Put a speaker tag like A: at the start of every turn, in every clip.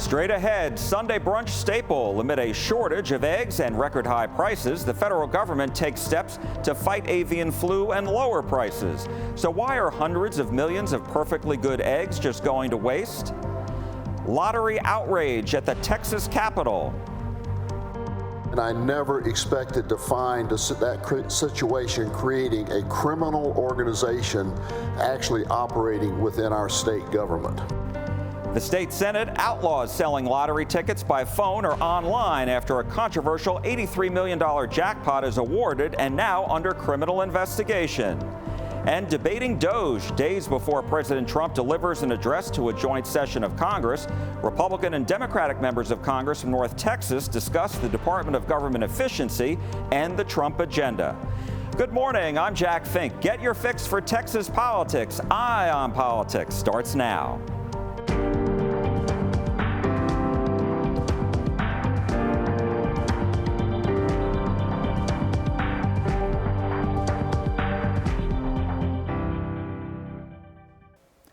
A: Straight ahead, Sunday brunch staple. Amid a shortage of eggs and record high prices, the federal government takes steps to fight avian flu and lower prices. So why are hundreds of millions of perfectly good eggs just going to waste? Lottery outrage at the Texas Capitol.
B: And I never expected to find that situation creating a criminal organization actually operating within our state government.
A: The state Senate outlaws selling lottery tickets by phone or online after a controversial $83 million jackpot is awarded and now under criminal investigation. And debating DOGE days before President Trump delivers an address to a joint session of Congress, Republican and Democratic members of Congress from North Texas discuss the Department of Government Efficiency and the Trump agenda. Good morning, I'm Jack Fink. Get your fix for Texas politics. Eye on Politics starts now.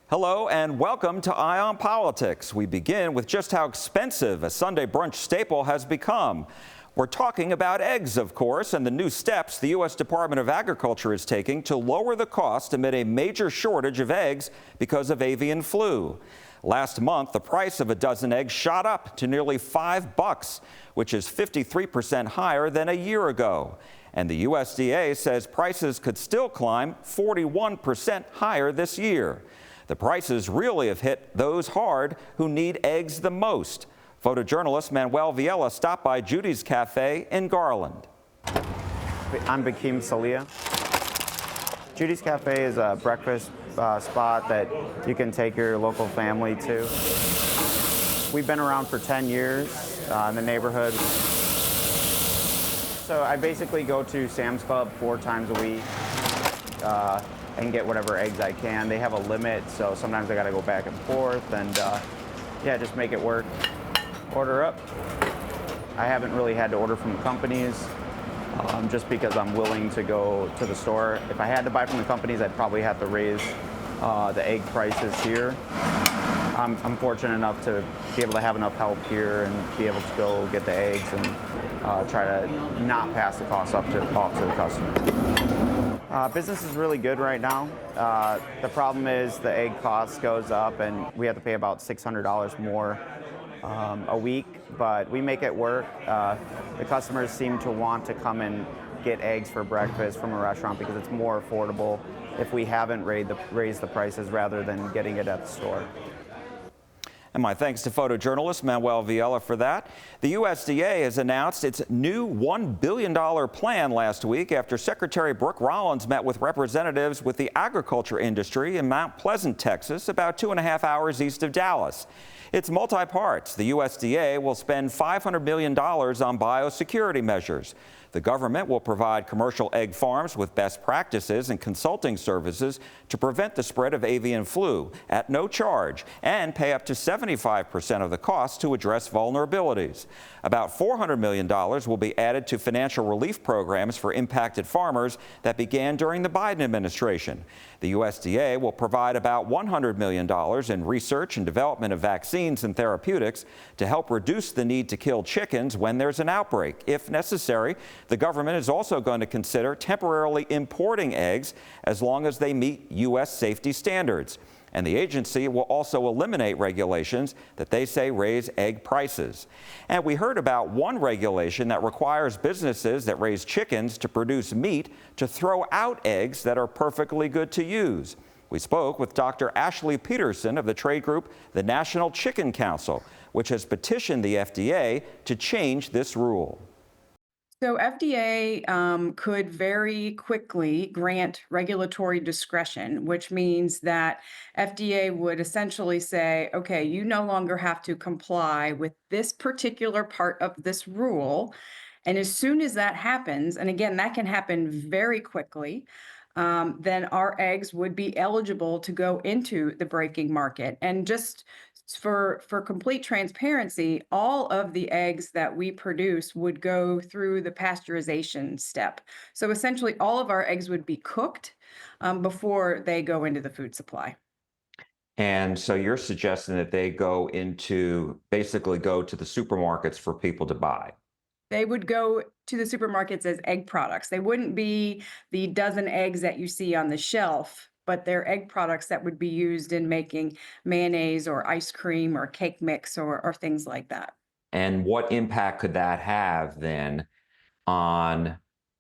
A: Hello and welcome to Eye on Politics. We begin with just how expensive a Sunday brunch staple has become. We're talking about eggs, of course, and the new steps the U.S. Department of Agriculture is taking to lower the cost amid a major shortage of eggs because of avian flu. Last month, the price of a dozen eggs shot up to nearly $5, which is 53% higher than a year ago. And the USDA says prices could still climb 41% higher this year. The prices really have hit those hard who need eggs the most. Photojournalist Manuel Villela stopped by Judy's Cafe in Garland.
C: I'm Bakim Salia. Judy's Cafe is a breakfast spot that you can take your local family to. We've been around for 10 years in the neighborhood. So I basically go to Sam's Club 4 times a week. And get whatever eggs I can. They have a limit, so sometimes I gotta go back and forth and yeah, just make it work. Order up. I haven't really had to order from companies just because I'm willing to go to the store. If I had to buy from the companies, I'd probably have to raise the egg prices here. I'm fortunate enough to be able to have enough help here and be able to go get the eggs and try to not pass the cost up to the customer. Business is really good right now. The problem is the egg cost goes up and we have to pay about $600 more a week, but we make it work. The customers seem to want to come and get eggs for breakfast from a restaurant because it's more affordable if we haven't raised the prices rather than getting it at the store.
A: And my thanks to photojournalist Manuel Villela for that. The USDA has announced its new $1 billion plan last week after Secretary Brooke Rollins met with representatives with the agriculture industry in Mount Pleasant, Texas, about 2.5 hours east of Dallas. It's multi-parts. The USDA will spend $500 million on biosecurity measures. The government will provide commercial egg farms with best practices and consulting services to prevent the spread of avian flu at no charge and pay up to 75% of the cost to address vulnerabilities. About $400 million will be added to financial relief programs for impacted farmers that began during the Biden administration. The USDA will provide about $100 million in research and development of vaccines and therapeutics to help reduce the need to kill chickens when there's an outbreak. If necessary, the government is also going to consider temporarily importing eggs as long as they meet U.S. safety standards. And the agency will also eliminate regulations that they say raise egg prices. And we heard about one regulation that requires businesses that raise chickens to produce meat to throw out eggs that are perfectly good to use. We spoke with Dr. Ashley Peterson of the trade group, the National Chicken Council, which has petitioned the FDA to change this rule.
D: So FDA could very quickly grant regulatory discretion, which means that FDA would essentially say, okay, you no longer have to comply with this particular part of this rule. And as soon as that happens, and again, that can happen very quickly, then our eggs would be eligible to go into the breaking market. And just for complete transparency, all of the eggs that we produce would go through the pasteurization step. So essentially, all of our eggs would be cooked before they go into the food supply.
A: And so you're suggesting that they basically go to the supermarkets for people to buy.
D: They would go to the supermarkets as egg products. They wouldn't be the dozen eggs that you see on the shelf, but they're egg products that would be used in making mayonnaise or ice cream or cake mix or things like that.
A: And what impact could that have then on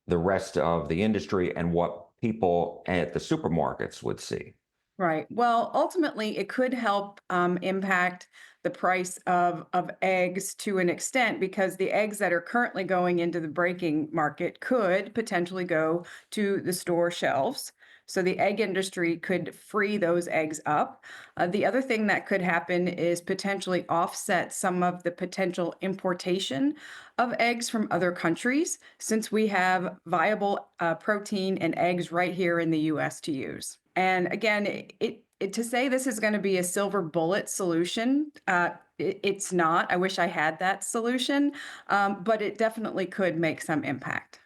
A: the rest of the industry and what people at the supermarkets would see?
D: Right. Well, ultimately, it could help impact the price of eggs to an extent because the eggs that are currently going into the breaking market could potentially go to the store shelves. So the egg industry could free those eggs up. The other thing that could happen is potentially offset some of the potential importation of eggs from other countries, since we have viable protein and eggs right here in the US to use. And again, to say this is going to be a silver bullet solution, it's not. I wish I had that solution, but it definitely could make some impact.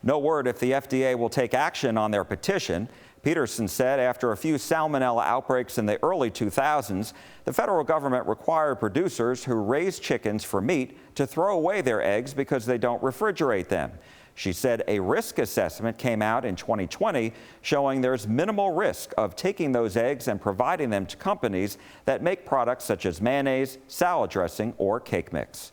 A: No word if the FDA will take action on their petition. Peterson said after a few salmonella outbreaks in the early 2000s, the federal government required producers who raise chickens for meat to throw away their eggs because they don't refrigerate them. She said a risk assessment came out in 2020 showing there's minimal risk of taking those eggs and providing them to companies that make products such as mayonnaise, salad dressing, or cake mix.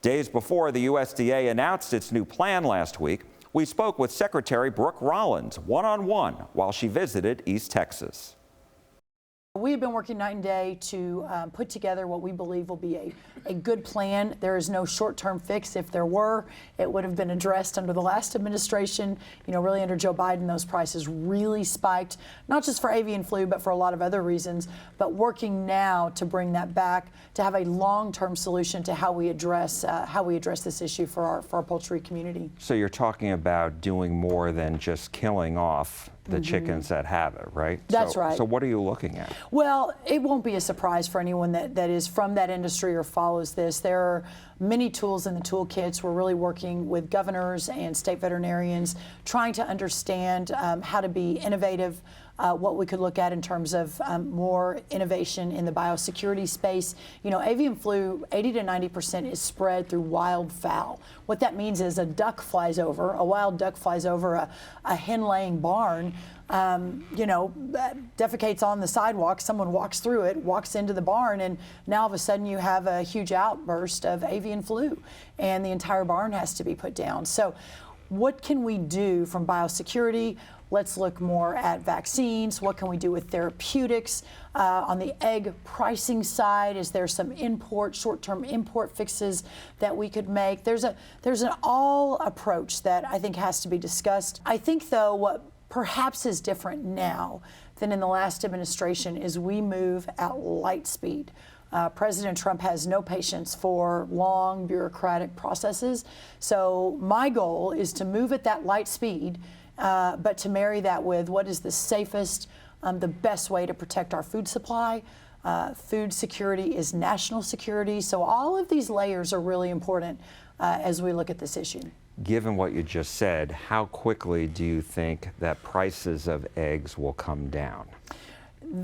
A: Days before the USDA announced its new plan last week, we spoke with Secretary Brooke Rollins one-on-one while she visited East Texas.
E: We've been working night and day to put together what we believe will be a good plan. There is no short-term fix. If there were, it would have been addressed under the last administration. You know, really under Joe Biden, those prices really spiked, not just for avian flu, but for a lot of other reasons. But working now to bring that back, to have a long-term solution to how we address this issue for our poultry community.
A: So you're talking about doing more than just killing off the chickens that have it, right?
E: That's right.
A: So what are you looking at?
E: Well, it won't be a surprise for anyone that is from that industry or follows this. There are many tools in the toolkits. We're really working with governors and state veterinarians, trying to understand how to be innovative, what we could look at in terms of more innovation in the biosecurity space. You know, avian flu, 80 to 90% is spread through wild fowl. What that means is a wild duck flies over a hen-laying barn, defecates on the sidewalk, someone walks through it, walks into the barn, and now all of a sudden you have a huge outburst of avian flu, and the entire barn has to be put down. So what can we do from biosecurity? Let's look more at vaccines. What can we do with therapeutics? On the egg pricing side, is there some short-term import fixes that we could make? There's an all approach that I think has to be discussed. I think, though, what perhaps is different now than in the last administration is we move at light speed. President Trump has no patience for long bureaucratic processes. So my goal is to move at that light speed, but to marry that with what is the safest, the best way to protect our food supply. Food security is national security. So all of these layers are really important as we look at this issue.
A: Given what you just said, how quickly do you think that prices of eggs will come down?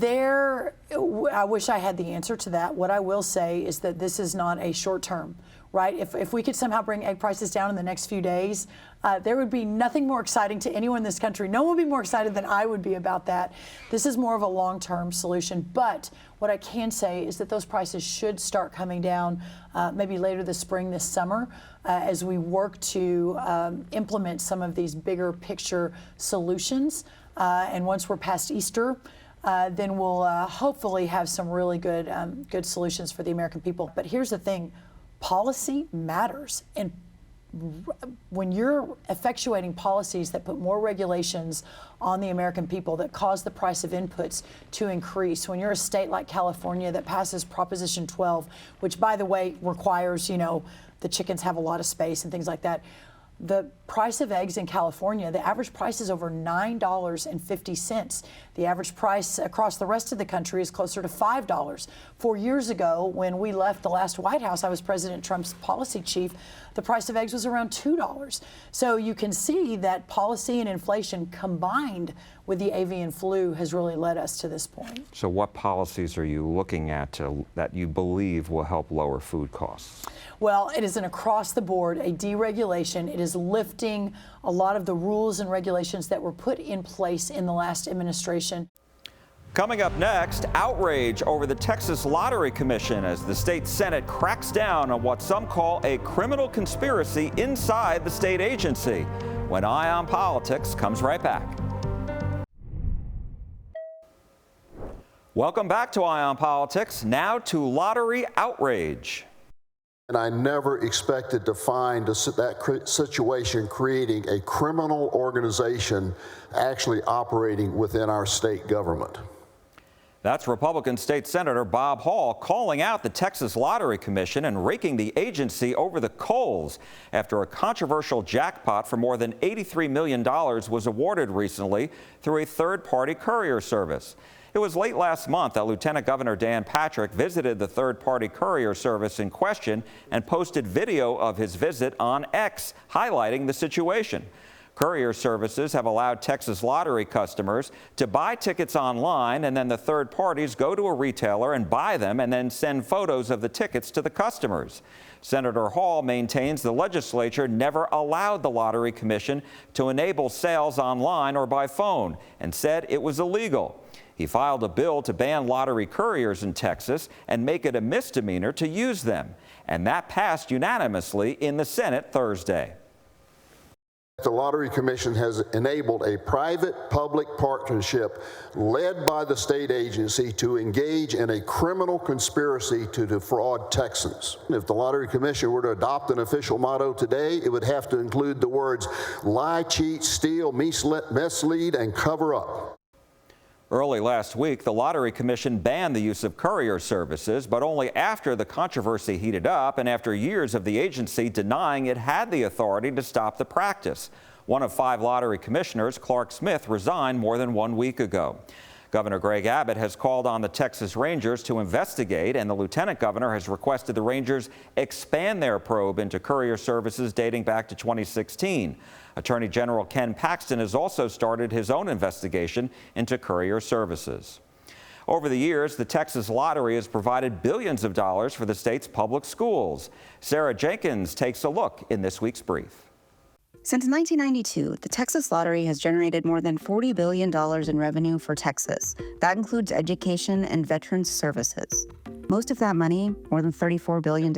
E: I wish I had the answer to that. What I will say is that this is not a short term, right? If we could somehow bring egg prices down in the next few days, there would be nothing more exciting to anyone in this country. No one would be more excited than I would be about that. This is more of a long-term solution. But what I can say is that those prices should start coming down maybe later this spring, this summer, as we work to implement some of these bigger picture solutions. And once we're past Easter, then we'll hopefully have some really good solutions for the American people. But here's the thing, policy matters. And when you're effectuating policies that put more regulations on the American people that cause the price of inputs to increase, when you're a state like California that passes Proposition 12, which, by the way, requires, the chickens have a lot of space and things like that, the price of eggs in California, the average price is over $9.50. The average price across the rest of the country is closer to $5. 4 years ago, when we left the last White House, I was President Trump's policy chief, the price of eggs was around $2. So you can see that policy and inflation combined with the avian flu has really led us to this point.
A: So what policies are you looking at that you believe will help lower food costs?
E: Well, it is an across the board, a deregulation. It is lifting a lot of the rules and regulations that were put in place in the last administration.
A: Coming up next, outrage over the Texas Lottery Commission as the state Senate cracks down on what some call a criminal conspiracy inside the state agency. When Eye on Politics comes right back. Welcome back to Eye on Politics. Now to lottery outrage.
B: And I never expected to find that situation creating a criminal organization actually operating within our state government.
A: That's Republican State Senator Bob Hall calling out the Texas Lottery Commission and raking the agency over the coals after a controversial jackpot for more than $83 million was awarded recently through a third-party courier service. It was late last month that Lieutenant Governor Dan Patrick visited the third-party courier service in question and posted video of his visit on X, highlighting the situation. Courier services have allowed Texas Lottery customers to buy tickets online, and then the third parties go to a retailer and buy them and then send photos of the tickets to the customers. Senator Hall maintains the legislature never allowed the Lottery Commission to enable sales online or by phone and said it was illegal. He filed a bill to ban lottery couriers in Texas and make it a misdemeanor to use them, and that passed unanimously in the Senate Thursday.
B: The Lottery Commission has enabled a private-public partnership led by the state agency to engage in a criminal conspiracy to defraud Texans. If the Lottery Commission were to adopt an official motto today, it would have to include the words lie, cheat, steal, mislead, and cover up.
A: Early last week, the Lottery Commission banned the use of courier services, but only after the controversy heated up and after years of the agency denying it had the authority to stop the practice. One of 5 lottery commissioners, Clark Smith, resigned more than 1 week ago. Governor Greg Abbott has called on the Texas Rangers to investigate, and the lieutenant governor has requested the Rangers expand their probe into courier services dating back to 2016. Attorney General Ken Paxton has also started his own investigation into courier services. Over the years, the Texas Lottery has provided billions of dollars for the state's public schools. Sarah Jenkins takes a look in this week's brief.
F: Since 1992, the Texas Lottery has generated more than $40 billion in revenue for Texas. That includes education and veterans services. Most of that money, more than $34 billion,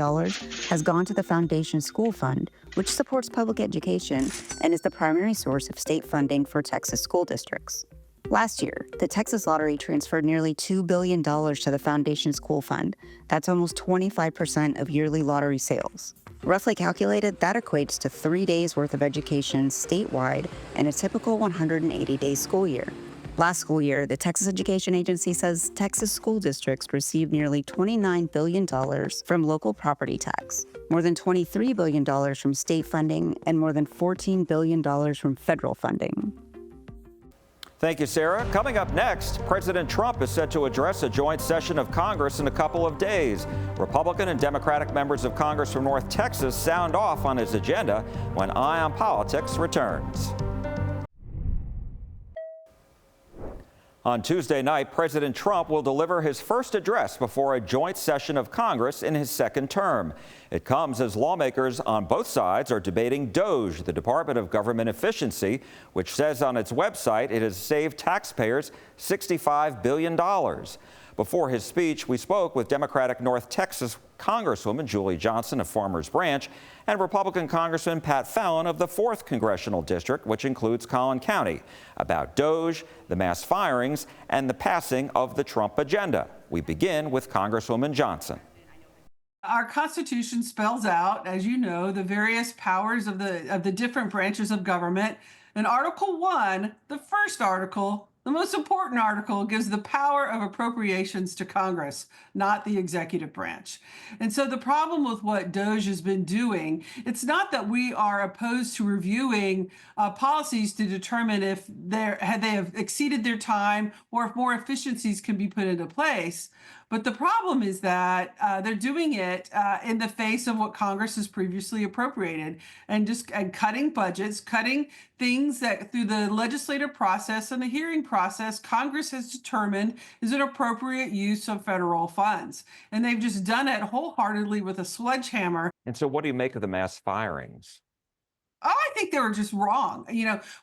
F: has gone to the Foundation School Fund, which supports public education and is the primary source of state funding for Texas school districts. Last year, the Texas Lottery transferred nearly $2 billion to the Foundation School Fund. That's almost 25% of yearly lottery sales. Roughly calculated, that equates to 3 days worth of education statewide in a typical 180-day school year. Last school year, the Texas Education Agency says Texas school districts received nearly $29 billion from local property tax, more than $23 billion from state funding, and more than $14 billion from federal funding.
A: Thank you, Sarah. Coming up next, President Trump is set to address a joint session of Congress in a couple of days. Republican and Democratic members of Congress from North Texas sound off on his agenda when Eye on Politics returns. On Tuesday night, President Trump will deliver his first address before a joint session of Congress in his second term. It comes as lawmakers on both sides are debating DOGE, the Department of Government Efficiency, which says on its website it has saved taxpayers $65 billion. Before his speech, we spoke with Democratic North Texas Congresswoman Julie Johnson of Farmers Branch and Republican Congressman Pat Fallon of the 4th Congressional District, which includes Collin County, about DOGE, the mass firings, and the passing of the Trump agenda. We begin with Congresswoman Johnson.
G: Our Constitution spells out, as you know, the various powers of the different branches of government. In Article 1, the first article, The most important article gives the power of appropriations to Congress, not the executive branch. And so the problem with what DOGE has been doing, it's not that we are opposed to reviewing policies to determine if they have exceeded their time or if more efficiencies can be put into place. But the problem is that they're doing it in the face of what Congress has previously appropriated and cutting budgets, cutting things that through the legislative process and the hearing process, Congress has determined is an appropriate use of federal funds. And they've just done it wholeheartedly with a sledgehammer.
A: And so what do you make of the mass firings?
G: I think they were just wrong.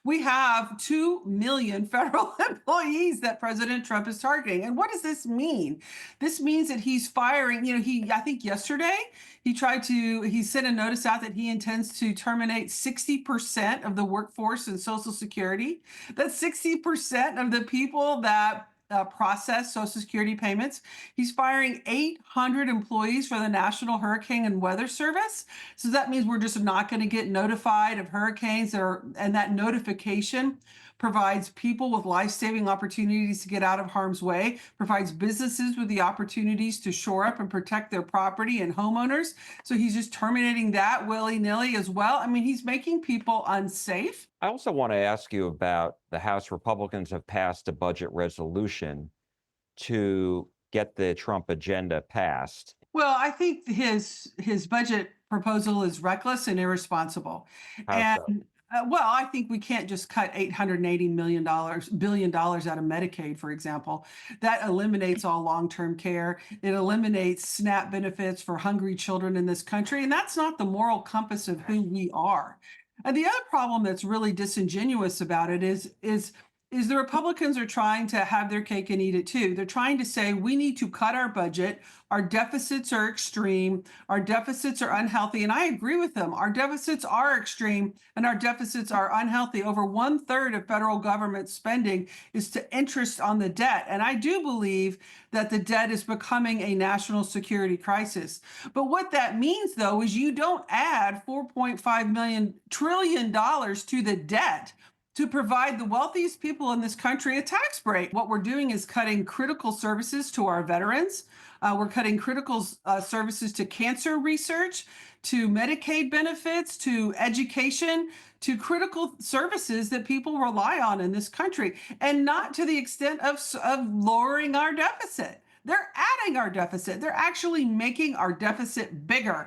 G: We have 2 million federal employees that President Trump is targeting. And what does this mean? This means that he's firing, I think yesterday he sent a notice out that he intends to terminate 60% of the workforce in Social Security. That's 60% of the people that process Social Security payments. He's firing 800 employees for the National Hurricane and Weather Service. So that means we're just not going to get notified of hurricanes, and that notification provides people with life-saving opportunities to get out of harm's way, provides businesses with the opportunities to shore up and protect their property and homeowners. So he's just terminating that willy-nilly as well. I mean, he's making people unsafe.
A: I also want to ask you about the House Republicans have passed a budget resolution to get the Trump agenda passed.
G: Well, I think his budget proposal is reckless and irresponsible.
A: How so?
G: Well, I think we can't just cut $880 billion out of Medicaid, for example. That eliminates all long-term care. It eliminates SNAP benefits for hungry children in this country. And that's not the moral compass of who we are. And the other problem that's really disingenuous about it is the Republicans are trying to have their cake and eat it too. They're trying to say we need to cut our budget. Our deficits are extreme. Our deficits are unhealthy. And I agree with them. Our deficits are extreme and our deficits are unhealthy. Over 1/3 of federal government spending is to interest on the debt. And I do believe that the debt is becoming a national security crisis. But what that means, though, is you don't add $4.5 trillion to the debt to provide the wealthiest people in this country a tax break. What we're doing is cutting critical services to our veterans. We're cutting critical services to cancer research, to Medicaid benefits, to education, to critical services that people rely on in this country, and not to the extent of lowering our deficit. They're adding our deficit. They're actually making our deficit bigger.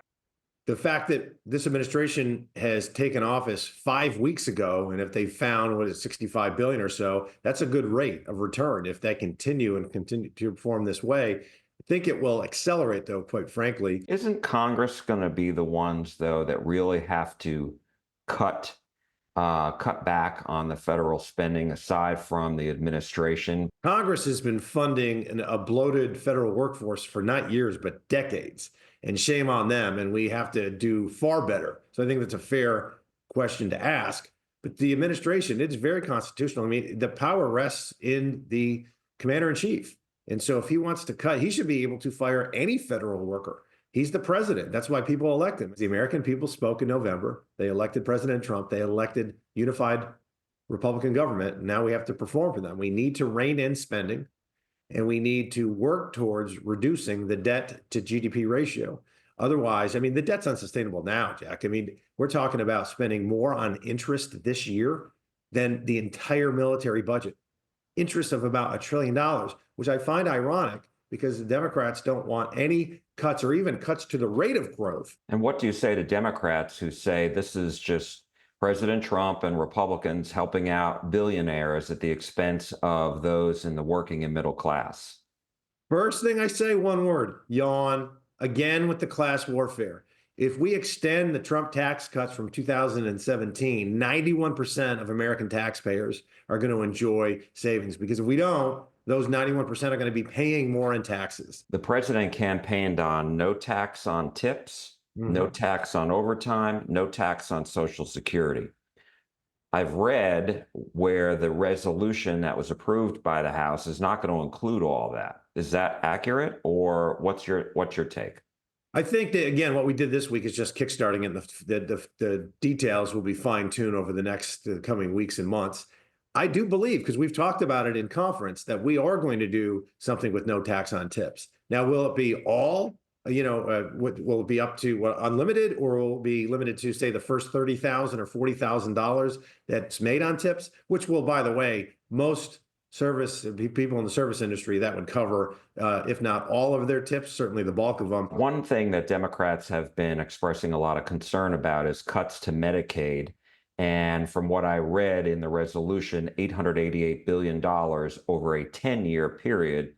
H: The fact that this administration has taken office 5 weeks ago, and if they found what is 65 billion or so, that's a good rate of return. If they continue to perform this way, I think it will accelerate, though, quite frankly.
A: Isn't Congress going to be the ones, though, that really have to cut back on the federal spending aside from the administration?
H: Congress has been funding a bloated federal workforce for not years, but decades. And shame on them. And we have to do far better. So I think that's a fair question to ask. But the administration, it's very constitutional. I mean, the power rests in the commander in chief. And so if he wants to cut, he should be able to fire any federal worker. He's the president. That's why people elect him. The American people spoke in November. They elected President Trump. They elected unified Republican government. And now we have to perform for them. We need to rein in spending. And we need to work towards reducing the debt to GDP ratio. Otherwise, I mean, the debt's unsustainable now, Jack. I mean, we're talking about spending more on interest this year than the entire military budget. Interest of about $1 trillion, which I find ironic because the Democrats don't want any cuts or even cuts to the rate of growth.
A: And what do you say to Democrats who say this is just President Trump and Republicans helping out billionaires at the expense of those in the working and middle class?
H: First thing I say, one word: yawn. Again with the class warfare. If we extend the Trump tax cuts from 2017, 91% of American taxpayers are going to enjoy savings, because if we don't, those 91% are going to be paying more in taxes.
A: The president campaigned on no tax on tips, no tax on overtime, no tax on Social Security. I've read where the resolution that was approved by the House is not going to include all that. Is that accurate, or what's your take?
H: I think that, again, what we did this week is just kickstarting it. The details will be fine-tuned over the next coming weeks and months. I do believe, because we've talked about it in conference, that we are going to do something with no tax on tips. Now, will it be all, will it be up to what, unlimited, or will it be limited to, say, the first $30,000 or $40,000 that's made on tips, which will, by the way, most service people in the service industry, that would cover, if not all of their tips, certainly the bulk of them.
A: One thing that Democrats have been expressing a lot of concern about is cuts to Medicaid. And from what I read in the resolution, $888 billion over a 10-year period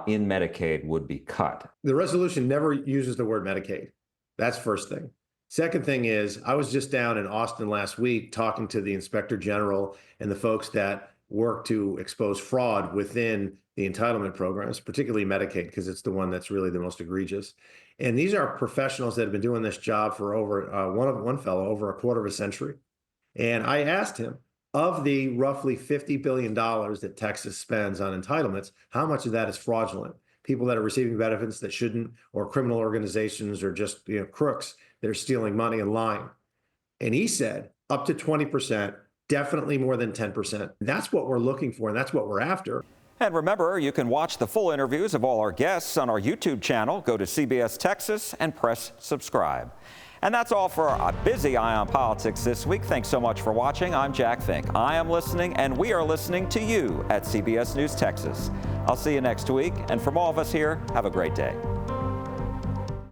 A: in Medicaid would be cut.
H: The resolution never uses the word Medicaid. That's first thing. Second thing is, I was just down in Austin last week talking to the Inspector General and the folks that work to expose fraud within the entitlement programs, particularly Medicaid, because it's the one that's really the most egregious. And these are professionals that have been doing this job for over, one fellow, over a quarter of a century. And I asked him, of the roughly $50 billion that Texas spends on entitlements, how much of that is fraudulent? People that are receiving benefits that shouldn't, or criminal organizations, or just crooks that are stealing money and lying. And he said up to 20%, definitely more than 10%. That's what we're looking for, and that's what we're after.
A: And remember, you can watch the full interviews of all our guests on our YouTube channel. Go to CBS Texas and press subscribe. And that's all for a busy Eye on Politics this week. Thanks so much for watching. I'm Jack Fink. I am listening, and we are listening to you at CBS News Texas. I'll see you next week. And from all of us here, have a great day.